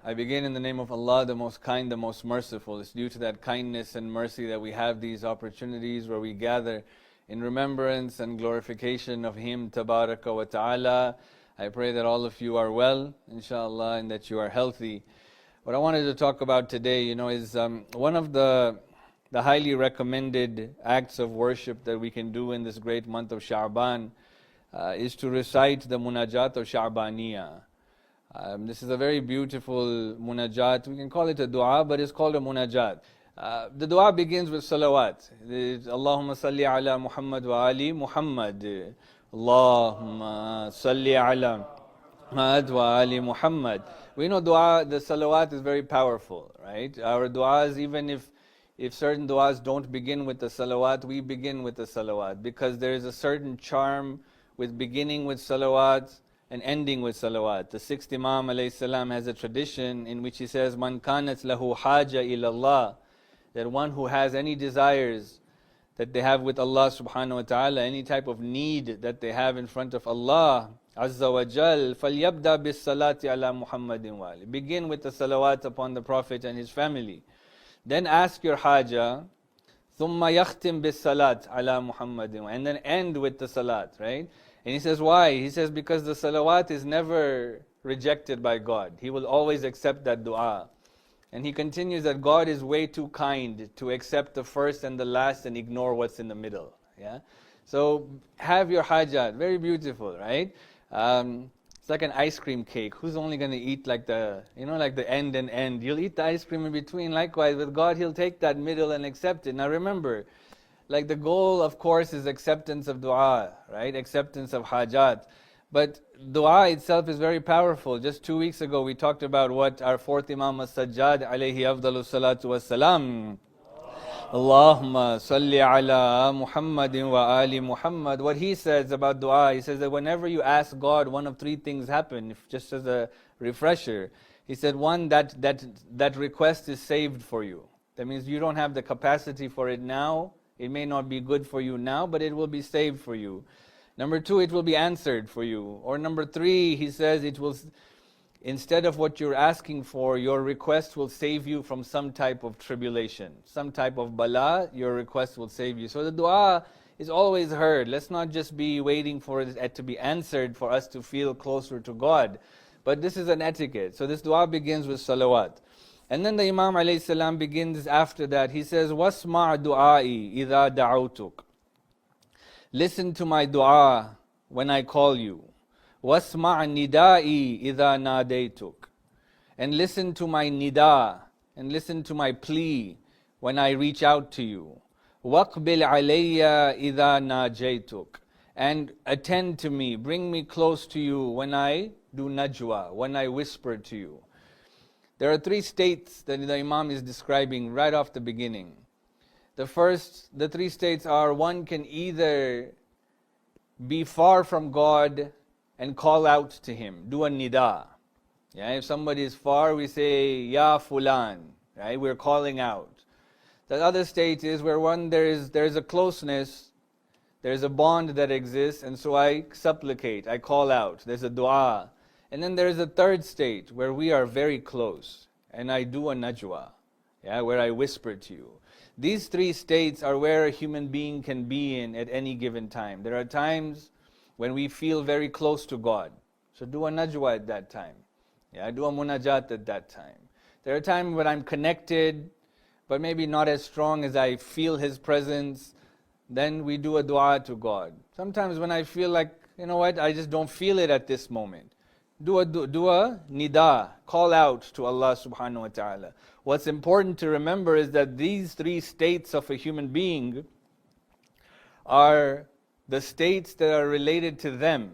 I begin in the name of Allah, the most kind, the most merciful. It's due to that kindness and mercy that we have these opportunities where we gather in remembrance and glorification of Him, Tabaraka wa Ta'ala. I pray that all of you are well, inshallah, and that you are healthy. What I wanted to talk about today, is one of the highly recommended acts of worship that we can do in this great month of Sha'ban is to recite the Munajat Shabaniyah. This is a very beautiful munajat. We can call it a dua, but it's called a munajat. The dua begins with salawat. Allahumma salli ala Muhammad wa ali Muhammad. Allahumma salli ala Muhammad wa ali Muhammad. We know dua, the salawat is very powerful, right? Our duas, even if certain duas don't begin with the salawat, we begin with the salawat because there is a certain charm with beginning with salawat and ending with salawat. The sixth Imam alayhi salam has a tradition in which he says, Man kanat lahu haja ilallah, that one who has any desires that they have with Allah subhanahu wa ta'ala, any type of need that they have in front of Allah azza wa jal, falyabda bis salati ala Muhammadin wa ali. Begin with the salawat upon the Prophet and his family. Then ask your haja, thumma yakhtim bis salat ala Muhammadin, and then end with the salat, right? And he says, why? He says, because the salawat is never rejected by God. He will always accept that dua. And he continues that God is way too kind to accept the first and the last and ignore what's in the middle. Yeah. So have your hajat. Very beautiful, right? It's like an ice cream cake. Who's only going to eat like the end and end? You'll eat the ice cream in between. Likewise, with God, He'll take that middle and accept it. Now remember, like the goal, of course, is acceptance of dua, right? Acceptance of hajat. But dua itself is very powerful. Just 2 weeks ago, we talked about what our fourth Imam as-Sajjad, alayhi afdalu salatu wassalam, Allahumma salli ala Muhammadin wa ali Muhammad. What he says about dua, he says that whenever you ask God, one of three things happen, just as a refresher. He said, one, that request is saved for you. That means you don't have the capacity for it now. It may not be good for you now, but it will be saved for you. Number two, it will be answered for you. Or number three, he says, it will, instead of what you're asking for, your request will save you from some type of tribulation, some type of bala, your request will save you. So the dua is always heard. Let's not just be waiting for it to be answered for us to feel closer to God. But this is an etiquette. So this dua begins with salawat. And then the Imam alayhi salam begins after that. He says, وَاسْمَعْ دُعَائِي إِذَا دَعَوْتُكَ. Listen to my dua when I call you. وَاسْمَعْ نِدَائِي إِذَا نَادَيْتُكَ. And listen to my nida, and listen to my plea when I reach out to you. وَاقْبِلْ عَلَيَّ إِذَا نَاجَيْتُكَ. And attend to me, bring me close to you when I do najwa, when I whisper to you. There are three states that the Imam is describing right off the beginning. The three states are, one can either be far from God and call out to Him, do a nida. Yeah, if somebody is far, we say, Ya Fulan, right? We're calling out. The other state is where there's a closeness, there's a bond that exists, and so I supplicate, I call out, there's a dua. And then there is a third state where we are very close and I do a najwa, where I whisper to you. These three states are where a human being can be in at any given time. There are times when we feel very close to God. So do a najwa at that time. Do a munajat at that time. There are times when I'm connected, but maybe not as strong as I feel His presence. Then we do a dua to God. Sometimes when I feel like, I just don't feel it at this moment. Do a nida, call out to Allah subhanahu wa ta'ala. What's important to remember is that these three states of a human being are the states that are related to them.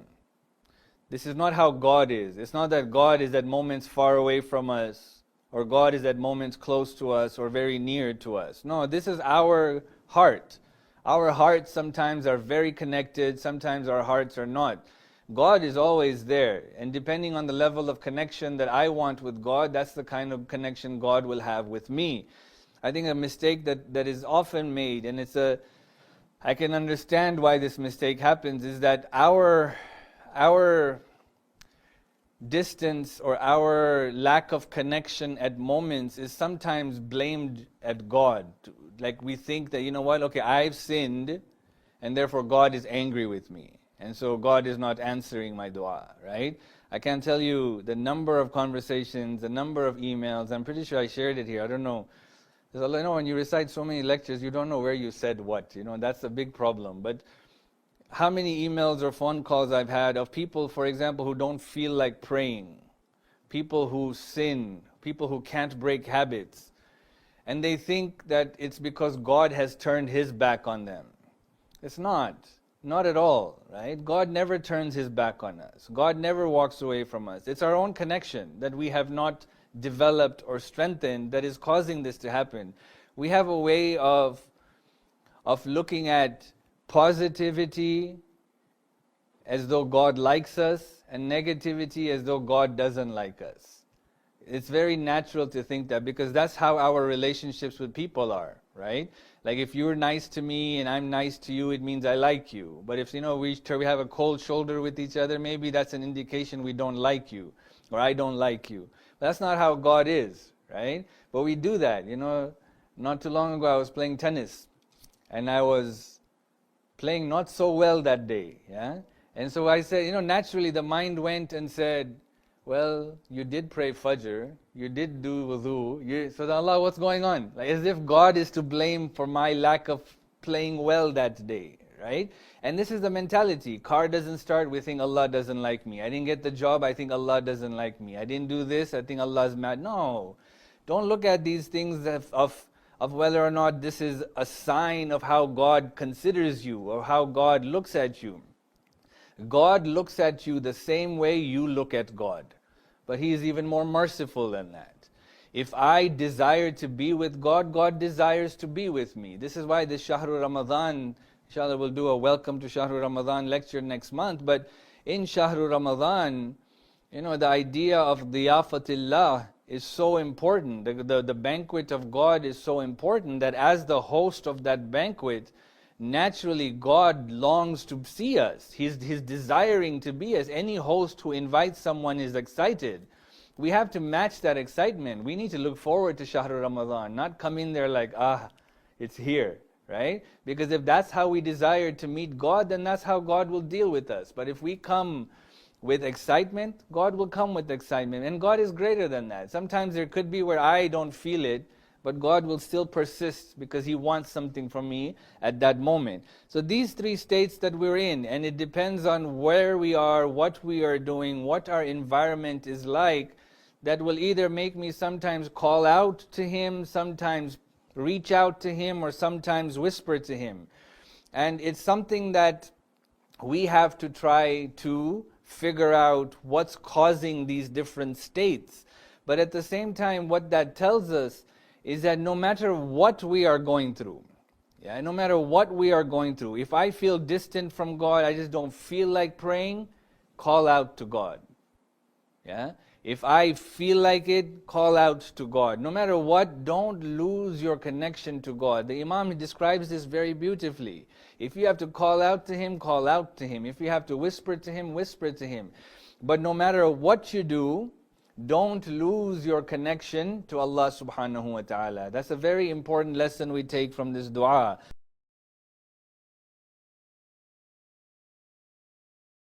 This is not how God is. It's not that God is at moments far away from us, or God is at moments close to us, or very near to us. No, this is our heart. Our hearts sometimes are very connected, sometimes our hearts are not. God is always there, and depending on the level of connection that I want with God, that's the kind of connection God will have with me. I think a mistake that is often made, and I can understand why this mistake happens, is that our distance or our lack of connection at moments is sometimes blamed at God. Like we think that, you know what, okay, I've sinned and therefore God is angry with me. And so God is not answering my dua, right? I can't tell you the number of conversations, the number of emails. I'm pretty sure I shared it here. I don't know. You know, when you recite so many lectures, you don't know where you said what. You know, that's a big problem. But how many emails or phone calls I've had of people, for example, who don't feel like praying, people who sin, people who can't break habits, and they think that it's because God has turned His back on them. It's not at all, right? God never turns His back on us. God never walks away from us. It's our own connection that we have not developed or strengthened that is causing this to happen. We have a way of looking at positivity as though God likes us and negativity as though God doesn't like us. It's very natural to think that because that's how our relationships with people are, right? Like if you're nice to me and I'm nice to you, it means I like you. But if, you know, we have a cold shoulder with each other, maybe that's an indication we don't like you or I don't like you. But that's not how God is, right? But we do that, you know. Not too long ago I was playing tennis and I was playing not so well that day, yeah? And so I said, you know, naturally the mind went and said, well, you did pray Fajr, you did do wudu, so Allah, what's going on? Like, as if God is to blame for my lack of playing well that day, right? And this is the mentality. Car doesn't start, we think Allah doesn't like me. I didn't get the job, I think Allah doesn't like me. I didn't do this, I think Allah is mad. No, don't look at these things of whether or not this is a sign of how God considers you or how God looks at you. God looks at you the same way you look at God. But He is even more merciful than that. If I desire to be with God, God desires to be with me. This is why this Shahrul Ramadan, inshallah we'll do a welcome to Shahrul Ramadan lecture next month. But in Shahrul Ramadan, you know, the idea of diyafatillah is so important. The banquet of God is so important that as the host of that banquet, naturally God longs to see us. He's desiring to be us. Any host who invites someone is excited. We have to match that excitement. We need to look forward to Shahrul Ramadan, not come in there like, it's here, right? Because if that's how we desire to meet God, then that's how God will deal with us. But if we come with excitement, God will come with excitement. And God is greater than that. Sometimes there could be where I don't feel it, but God will still persist because He wants something from me at that moment. So these three states that we're in, and it depends on where we are, what we are doing, what our environment is like, that will either make me sometimes call out to Him, sometimes reach out to Him, or sometimes whisper to Him. And it's something that we have to try to figure out what's causing these different states. But at the same time, what that tells us is that no matter what we are going through, no matter what we are going through, if I feel distant from God, I just don't feel like praying, call out to God. If I feel like it, call out to God. No matter what, don't lose your connection to God. The Imam describes this very beautifully. If you have to call out to Him, call out to Him. If you have to whisper to Him, whisper to Him. But no matter what you do, don't lose your connection to Allah subhanahu wa ta'ala. That's a very important lesson we take from this dua.